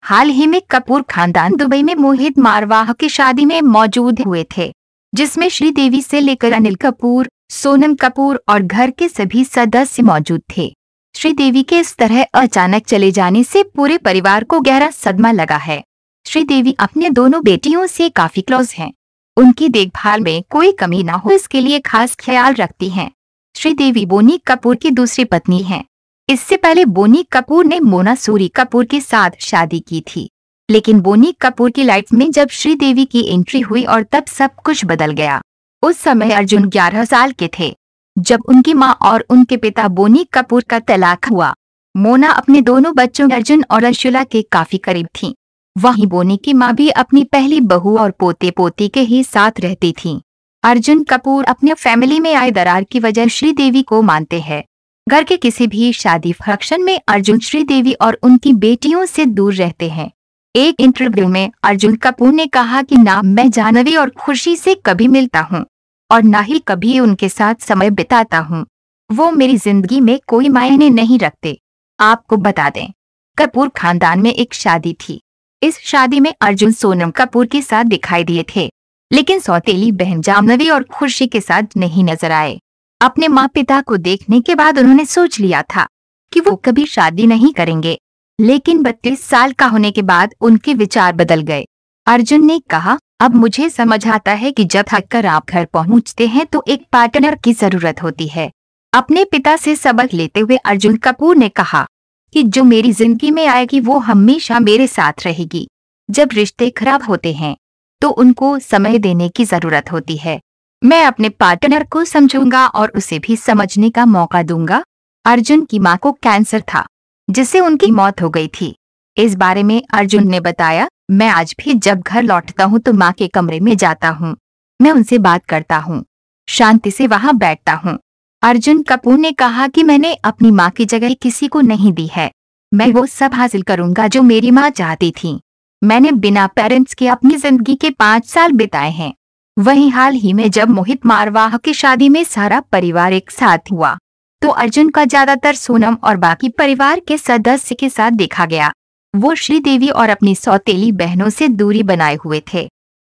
हाल ही में कपूर खानदान दुबई में मोहित मारवाह की शादी में मौजूद हुए थे, जिसमें श्रीदेवी से लेकर अनिल कपूर, सोनम कपूर और घर के सभी सदस्य मौजूद थे। श्रीदेवी के इस तरह अचानक चले जाने से पूरे परिवार को गहरा सदमा लगा है। श्रीदेवी अपने दोनों बेटियों से काफी क्लोज हैं। उनकी देखभाल में कोई कमी ना हो इसके लिए खास ख्याल रखती हैं। श्रीदेवी बोनी कपूर की दूसरी पत्नी हैं। इससे पहले बोनी कपूर ने मोना सूरी कपूर के साथ शादी की थी, लेकिन बोनी कपूर की लाइफ में जब श्रीदेवी की एंट्री हुई और तब सब कुछ बदल गया। उस समय अर्जुन 11 साल के थे जब उनकी मां और उनके पिता बोनी कपूर का तलाक हुआ। मोना अपने दोनों बच्चों अर्जुन और अंशुला के काफी करीब थीं। वहीं बोनी की मां भी अपनी पहली बहू और पोते पोती के ही साथ रहती थीं। अर्जुन कपूर अपने फैमिली में आए दरार की वजह श्रीदेवी को मानते हैं। घर के किसी भी शादी फंक्शन में अर्जुन श्रीदेवी और उनकी बेटियों से दूर रहते हैं। एक इंटरव्यू में अर्जुन कपूर ने कहा कि ना मैं जाह्नवी और खुशी से कभी मिलता हूं और ना ही कभी उनके साथ समय बिताता हूं। वो मेरी जिंदगी में कोई मायने नहीं रखते। आपको बता दें, कपूर खानदान में एक शादी थी। इस शादी में अर्जुन सोनम कपूर के साथ दिखाई दिए थे, लेकिन सौतेली बहन जाह्नवी और खुशी के साथ नहीं नजर आए। अपने माँ पिता को देखने के बाद उन्होंने सोच लिया था कि वो कभी शादी नहीं करेंगे, लेकिन 32 साल का होने के बाद उनके विचार बदल गए। अर्जुन ने कहा, अब मुझे समझ आता है कि जब थक कर आप घर पहुंचते हैं तो एक पार्टनर की जरूरत होती है। अपने पिता से सबक लेते हुए अर्जुन कपूर ने कहा कि जो मेरी जिंदगी में आएगी वो हमेशा मेरे साथ रहेगी। जब रिश्ते खराब होते हैं तो उनको समय देने की जरूरत होती है। मैं अपने पार्टनर को समझूंगा और उसे भी समझने का मौका दूंगा। अर्जुन की मां को कैंसर था, जिससे उनकी मौत हो गई थी। इस बारे में अर्जुन ने बताया, मैं आज भी जब घर लौटता हूं तो मां के कमरे में जाता हूं। मैं उनसे बात करता हूं, शांति से वहां बैठता हूं। अर्जुन कपूर ने कहा कि मैंने अपनी मां की जगह किसी को नहीं दी है। मैं वो सब हासिल करूंगा जो मेरी मां चाहती थी। मैंने बिना पेरेंट्स के अपनी जिंदगी के 5 साल बिताए हैं। वहीं हाल ही में जब मोहित मारवाह की शादी में सारा परिवार एक साथ हुआ तो अर्जुन का ज्यादातर सोनम और बाकी परिवार के सदस्य के साथ देखा गया। वो श्रीदेवी और अपनी सौतेली बहनों से दूरी बनाए हुए थे।